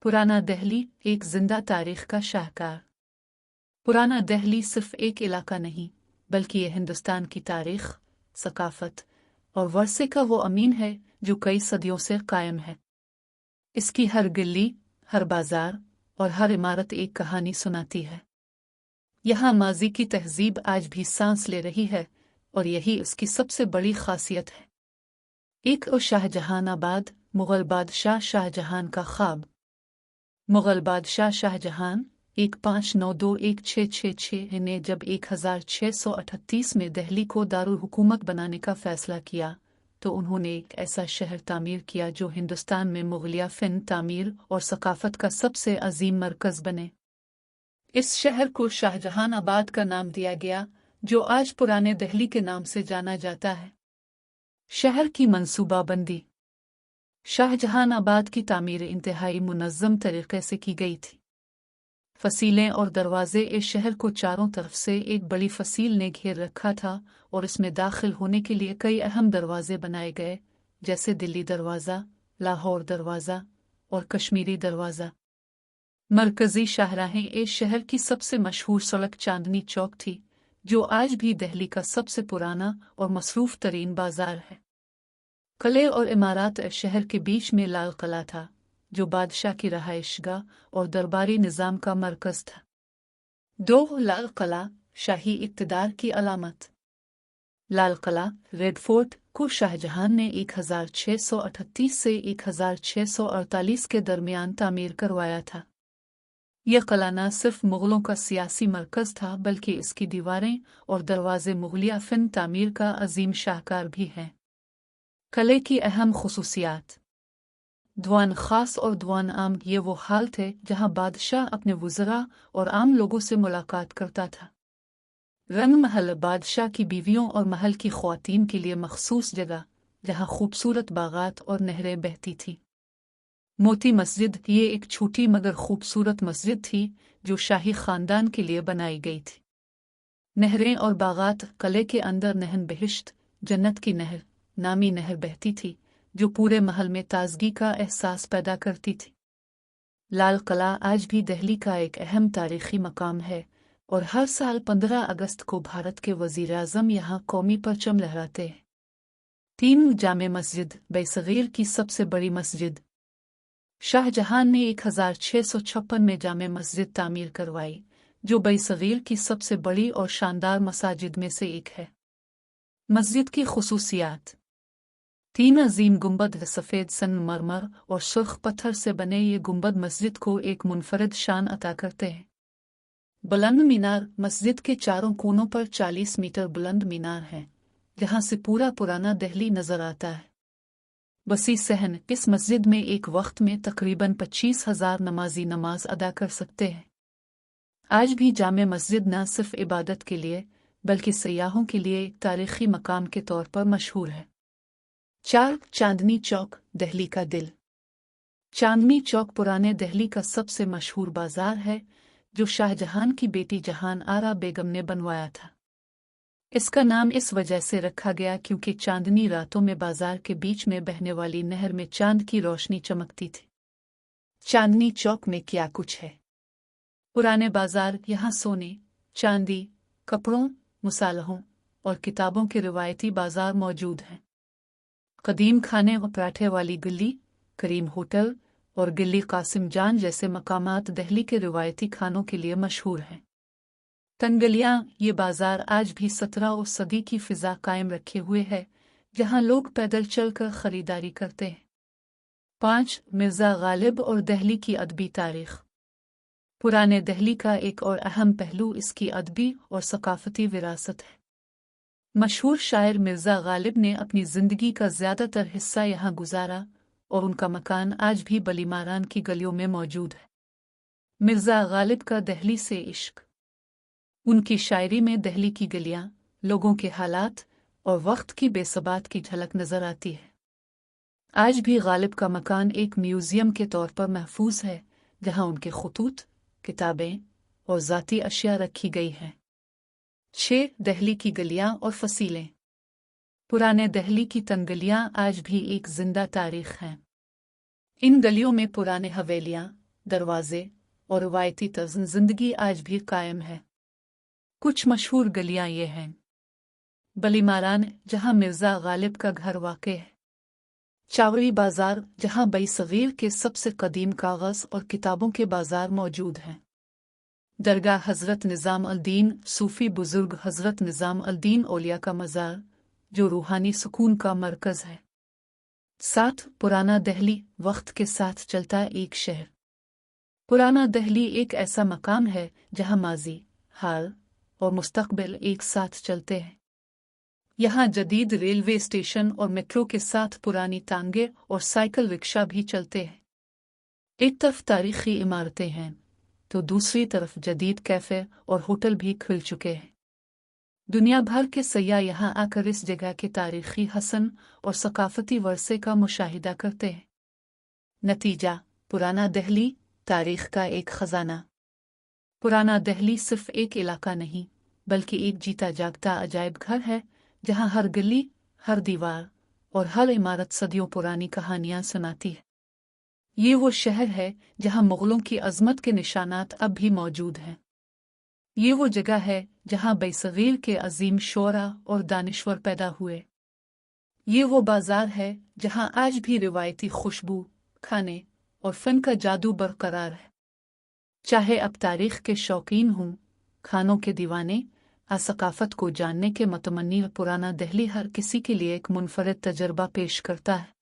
पुराना दहली एक जिंदा तारीख का शाहकार। पुराना दहली सिर्फ एक इलाका नहीं बल्कि ये हिंदुस्तान की तारीख, सकाफत और वर्से का वो अमीन है जो कई सदियों से कायम है। इसकी हर गली, हर बाजार और हर इमारत एक कहानी सुनाती है। यहाँ माजी की तहजीब आज भी सांस ले रही है और यही उसकी सबसे बड़ी खासियत है। एक और शाहजहानाबाद, मुगल बादशाह शाहजहां का ख्वाब। मुगल बादशाह शाहजहां 1592-1666 ने जब 1638 में दिल्ली को दारुल हुकूमत बनाने का फैसला किया तो उन्होंने एक ऐसा शहर तामीर किया जो हिंदुस्तान में मुगलिया फ़न तामीर और सकाफत का सबसे अजीम मरकज़ बने। इस शहर को शाहजहानाबाद का नाम दिया गया जो आज पुराने दिल्ली के नाम से जाना जाता है। शहर की मंसूबाबंदी। शाहजहानाबाद की तामीर इंतहाई मुनज़्ज़म तरीके से की गई थी। फसीलें और दरवाजे इस शहर को चारों तरफ से एक बड़ी फसील ने घेर रखा था और इसमें दाखिल होने के लिए कई अहम दरवाजे बनाए गए जैसे दिल्ली दरवाज़ा, लाहौर दरवाज़ा और कश्मीरी दरवाज़ा। मरकज़ी शाहराहें इस शहर की सबसे मशहूर सड़क चांदनी चौक थी जो आज भी दिल्ली का सबसे पुराना और मसरूफ़ तरीन बाज़ार है। किले और इमारत शहर के बीच में लाल किला था जो बादशाह की रहायशगाह और दरबारी निज़ाम का मरकज़ था। दो लाल किला शाही इक़्तिदार की अलामत। लाल किला रेड फोर्ट को शाहजहां ने 1638 से 1648 के दरमियान तामीर करवाया था। यह किला न सिर्फ मुग़लों का सियासी मरकज़ था बल्कि इसकी दीवारें और दरवाजे मुग़लिया फ़न तामीर का अजीम शाहकार भी हैं। किले की अहम खुसूसियात। दीवान ख़ास और दीवान आम ये वो हाल थे जहाँ बादशाह अपने वज़रा और आम लोगों से मुलाकात करता था। रंग महल बादशाह की बीवियों और महल की ख़वातीन के लिए मखसूस जगह जहाँ खूबसूरत बागात और नहरें बहती थीं। मोती मस्जिद ये एक छोटी मगर खूबसूरत मस्जिद थी जो शाही ख़ानदान के लिए बनाई गई थी। नहरें और बागात। किले के अंदर नहन बहिश्त जन्नत की नहर नामी नहर बहती थी जो पूरे महल में ताजगी का एहसास पैदा करती थी। लाल किला आज भी दिल्ली का एक अहम तारीख़ी मकाम है और हर साल 15 अगस्त को भारत के वज़ीर-ए-आज़म यहाँ कौमी परचम लहराते हैं। 3 जामे मस्जिद। बैसगीर की सबसे बड़ी मस्जिद। शाहजहां ने 1656 में जामे मस्जिद तामीर करवाई जो बैसगीर की सबसे बड़ी और शानदार मसाजिद में से एक है। मस्जिद की खुसूसियात। 3 अजीम गुंबद सफ़ेद संगमरमर और सुर्ख पत्थर से बने ये गुंबद मस्जिद को एक मुनफरद शान अता करते हैं। बुलंद मीनार। मस्जिद के चारों कोनों पर 40 मीटर बुलंद मीनार है जहाँ से पूरा पुराना दिल्ली नजर आता है। वसी सहन। इस मस्जिद में एक वक्त में तकरीबन 25,000 नमाजी नमाज अदा कर सकते हैं। आज भी जामे मस्जिद न सिर्फ इबादत के लिए बल्कि सयाहों के लिए एक तारीख़ी मकाम के तौर पर मशहूर है। 4 चांदनी चौक दिल्ली का दिल। चांदनी चौक पुराने दिल्ली का सबसे मशहूर बाज़ार है जो शाहजहां की बेटी जहान आरा बेगम ने बनवाया था। इसका नाम इस वजह से रखा गया क्योंकि चांदनी रातों में बाजार के बीच में बहने वाली नहर में चांद की रोशनी चमकती थी। चांदनी चौक में क्या कुछ है। पुराने बाजार। यहाँ सोने, चांदी, कपड़ों, मुसालहों और किताबों के रिवायती बाजार मौजूद हैं। कदीम खाने व पराठे वाली गली, करीम होटल और गिल्ली कासिम जान जैसे मकामात दिल्ली के रिवायती खानों के लिए मशहूर हैं। तंगलियाँ। ये बाजार आज भी 17वीं सदी की फ़िज़ा कायम रखे हुए है जहाँ लोग पैदल चलकर ख़रीदारी करते हैं। 5 मिर्ज़ा गालिब और दिल्ली की अदबी तारीख़। पुराने दिल्ली का एक और अहम पहलू इसकी अदबी और सकाफ़ती विरासत है। मशहूर शायर मिर्ज़ा गालिब ने अपनी ज़िंदगी का ज़्यादातर हिस्सा यहाँ गुजारा और उनका मकान आज भी बलीमारान की गलियों में मौजूद है। मिर्ज़ा गालिब का दिल्ली से इश्क। उनकी शायरी में दिल्ली की गलियाँ, लोगों के हालात और वक्त की बेसबात की झलक नज़र आती है। आज भी गालिब का मकान एक म्यूज़ियम के तौर पर महफूज है जहाँ उनके खतूत, किताबें और ज़ाती अशिया रखी गई हैं। 6 दिल्ली की गलियाँ और फसीलें। पुराने दिल्ली की तंगलियाँ आज भी एक जिंदा तारीख़ हैं। इन गलियों में पुराने हवेलियाँ, दरवाजे और रवायती तर्ज़ ज़िंदगी आज भी कायम है। कुछ मशहूर गलियां ये हैं: बलीमारान, जहां मिर्ज़ा गालिब का घर वाक़ है। चावड़ी बाज़ार, जहां बई सग़ीर के सबसे कदीम कागज़ और किताबों के बाज़ार मौजूद हैं। दरगाह हज़रत निज़ाम अल-दीन, सूफ़ी बुज़ुर्ग हज़रत निज़ाम अल-दीन औलिया का मज़ार, जो रूहानी सुकून का मरकज़ है। 7. पुराना दहली, वक्त के साथ चलता एक शहर। पुराना दहली एक ऐसा मकाम है जहां माजी, हाल और मुस्तक़बिल एक साथ चलते हैं। यहाँ जदीद रेलवे स्टेशन और मेट्रो के साथ पुरानी टांगे और साइकिल रिक्शा भी चलते हैं। एक तरफ तारीखी इमारतें हैं तो दूसरी तरफ जदीद कैफ़े और होटल भी खुल चुके हैं। दुनिया भर के सयाह यहाँ आकर इस जगह के तारीखी हसन और सकाफती वर्से का मुशाहिदा करते हैं। नतीजा: पुराना दहली तारीख का एक खजाना। पुराना दहली सिर्फ एक इलाका नहीं, बल्कि एक जीता जागता अजायब घर है, जहाँ हर गली, हर दीवार और हर इमारत सदियों पुरानी कहानियाँ सुनाती है। ये वो शहर है जहाँ मुग़लों की अज़मत के निशानात अब भी मौजूद हैं। ये वो जगह है जहाँ बैसगीर के अजीम शोरा और दानिश्वर पैदा हुए। ये वो बाज़ार है जहाँ आज भी रिवायती खुशबू, खाने और फ़न का जादू बरकरार है। चाहे अब तारीख़ के शौकीन हों, खानों के दीवाने, सकाफ़त को जानने के मतमन्नी, पुराना दहली हर किसी के लिए एक मुनफरद तजर्बा पेश करता है।